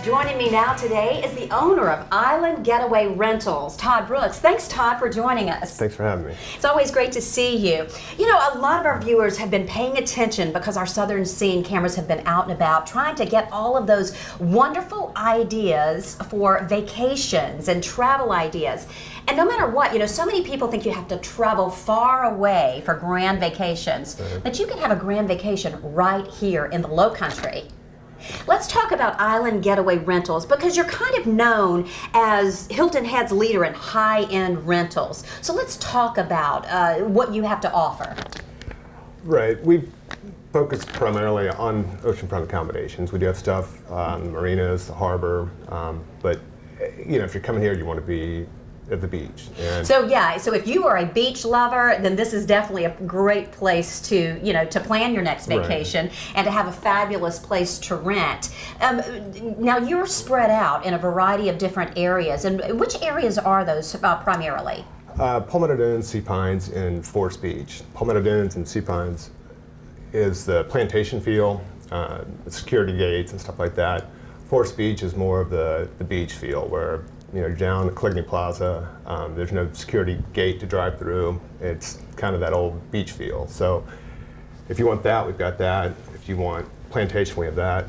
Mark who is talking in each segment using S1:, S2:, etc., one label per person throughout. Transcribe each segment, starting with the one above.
S1: Joining me now today is the owner of Island Getaway Rentals, Todd Brooks. Thanks, Todd, for joining us.
S2: Thanks for having me.
S1: It's always great to see you. You know, a lot of our viewers have been paying attention because our Southern Scene cameras have been out and about trying to get all of those wonderful ideas for vacations and travel ideas. And no matter what, you know, so many people think you have to travel far away for grand vacations, but you can have a grand vacation right here in the Low Country. Let's talk about Island Getaway Rentals because you're kind of known as Hilton Head's leader in high-end rentals. So let's talk about what you have to offer.
S2: Right. We focus primarily on oceanfront accommodations. We do have stuff on the marinas, the harbor, but you know, if you're coming here, you want to be at the beach. And
S1: so if you are a beach lover, then this is definitely a great place to, you know, to plan your next vacation and to have a fabulous place to rent. Now you're spread out in a variety of different areas, and which areas are those primarily?
S2: Palmetto Dunes, Sea Pines, and Forest Beach. Palmetto Dunes and Sea Pines is the plantation feel, security gates and stuff like that. Forest Beach is more of the beach feel, where you know, down at Caligny Plaza, there's no security gate to drive through. It's kind of that old beach feel. So if you want that, we've got that. If you want plantation, we have that.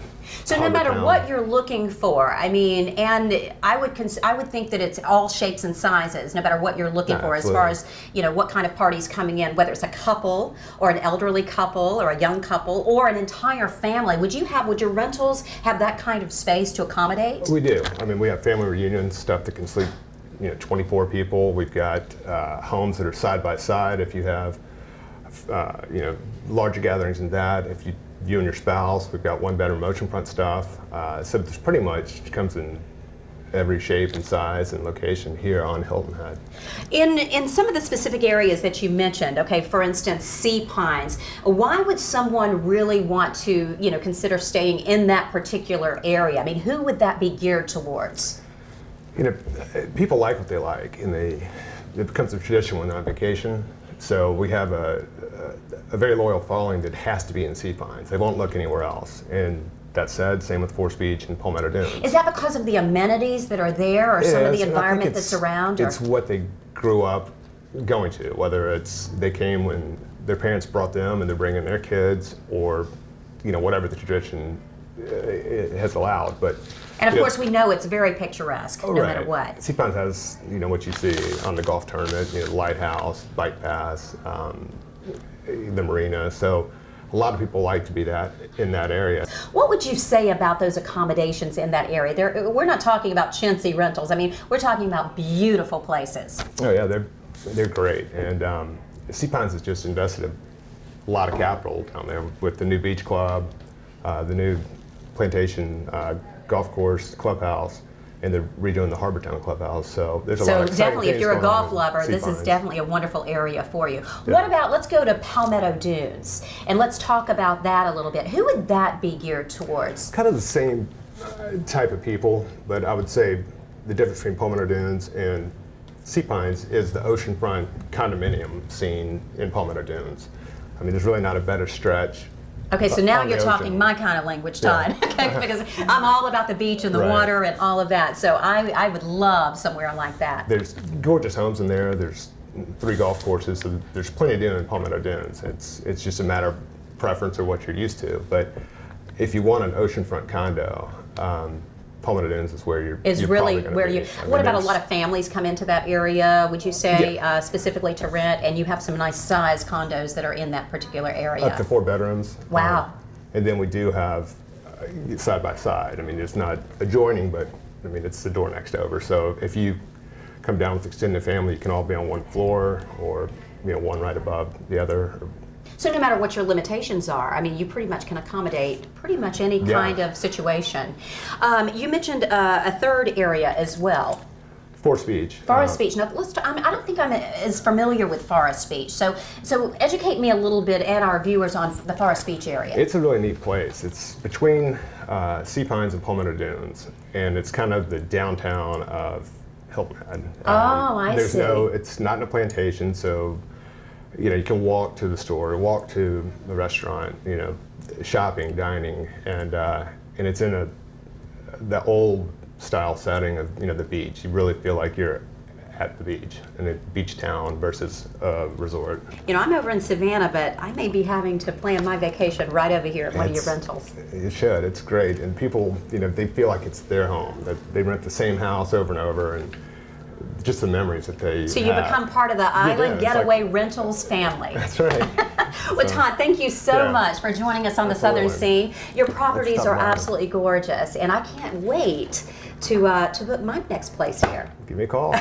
S1: So no matter what you're looking for, I mean, and I would think that it's all shapes and sizes, no matter what you're looking for,
S2: absolutely.
S1: As far as, you know, what kind of party's coming in, whether it's a couple or an elderly couple or a young couple or an entire family. Would your rentals have that kind of space to accommodate?
S2: We do. I mean, we have family reunions, stuff that can sleep, you know, 24 people. We've got homes that are side by side. If you have, you know, larger gatherings than that, if you and your spouse, we've got one-bedroom oceanfront stuff. So there's pretty much comes in every shape and size and location here on Hilton Head.
S1: In some of the specific areas that you mentioned, okay, for instance, Sea Pines, why would someone really want to, you know, consider staying in that particular area? I mean, who would that be geared towards?
S2: You know, people like what they like, and it becomes a tradition when they're on vacation. So we have a very loyal following that has to be in Sea Pines. They won't look anywhere else. And that said, same with Forest Beach and Palmetto Dunes.
S1: Is that because of the amenities that are there, or some of the environment that's around?
S2: It's what they grew up going to, whether it's they came when their parents brought them and they're bringing their kids, or you know, whatever the tradition has allowed. But
S1: and of course, we know it's very picturesque, no matter what.
S2: Sea Pines has, you know, what you see on the golf tournament, you know, lighthouse, bike paths, the marina. So a lot of people like to be in that area.
S1: What would you say about those accommodations in that area? We're not talking about chintzy rentals. I mean, we're talking about beautiful places.
S2: Oh yeah, they're great. And Sea Pines has just invested a lot of capital down there with the new beach club, the new plantation golf course, clubhouse, and they're redoing the Harbor Town clubhouse. So there's a lot of exciting
S1: definitely, if you're a golf lover, this
S2: Pines
S1: is definitely a wonderful area for you.
S2: Yeah.
S1: What about, let's go to Palmetto Dunes, and let's talk about that a little bit. Who would that be geared towards?
S2: Kind of the same type of people, but I would say the difference between Palmetto Dunes and Sea Pines is the oceanfront condominium scene in Palmetto Dunes. I mean, there's really not a better stretch.
S1: Okay, so now you're talking my kind of language, Todd, okay, because I'm all about the beach and the water and all of that. So I would love somewhere like that.
S2: There's gorgeous homes in there. There's 3 golf courses. So there's plenty to do in Palmetto Dunes. It's just a matter of preference or what you're used to. But if you want an oceanfront condo, Palmetto Dunes is where you're
S1: really
S2: probably
S1: where
S2: be.
S1: you. What about a lot of families come into that area? Would you say specifically to rent? And you have some nice size condos that are in that particular area.
S2: Up to 4 bedrooms.
S1: Wow.
S2: And then we do have side by side. I mean, it's not adjoining, but I mean it's the door next over. So if you come down with extended family, you can all be on one floor, or you know, one right above the other.
S1: So no matter what your limitations are, I mean, you pretty much can accommodate pretty much any kind of situation. You mentioned a third area as well.
S2: Forest Beach.
S1: Forest Beach. Now, I don't think I'm as familiar with Forest Beach. So educate me a little bit and our viewers on the Forest Beach area.
S2: It's a really neat place. It's between Sea Pines and Palmetto Dunes, and it's kind of the downtown of Hilton Head.
S1: I see.
S2: It's not in a plantation, so you know, you can walk to the store, walk to the restaurant, you know, shopping, dining, and it's in the old style setting of the beach. You really feel like you're at the beach in a beach town versus a resort.
S1: I'm over in Savannah, but I may be having to plan my vacation right over here at one of your rentals.
S2: You should. It's great, and people they feel like it's their home. That they rent the same house over and over, and just the memories that they
S1: So you
S2: have.
S1: become part of the Island Getaway Rentals family.
S2: That's right.
S1: Well, Todd, thank you so much for joining us on the Southern Scene. Your properties are absolutely gorgeous, and I can't wait to book my next place here.
S2: Give me a call.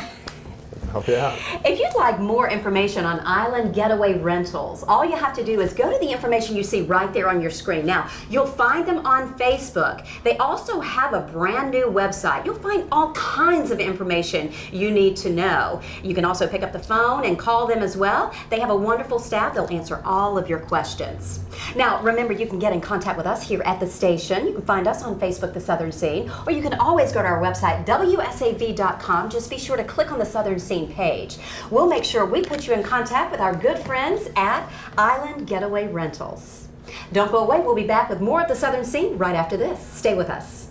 S2: Help you out.
S1: If you'd like more information on Island Getaway Rentals, all you have to do is go to the information you see right there on your screen. Now, you'll find them on Facebook. They also have a brand new website. You'll find all kinds of information you need to know. You can also pick up the phone and call them as well. They have a wonderful staff. They'll answer all of your questions. Now, remember, you can get in contact with us here at the station. You can find us on Facebook, The Southern Scene, or you can always go to our website, wsav.com. Just be sure to click on the Southern Scene page. We'll make sure we put you in contact with our good friends at Island Getaway Rentals. Don't go away. We'll be back with more of the Southern Scene right after this. Stay with us.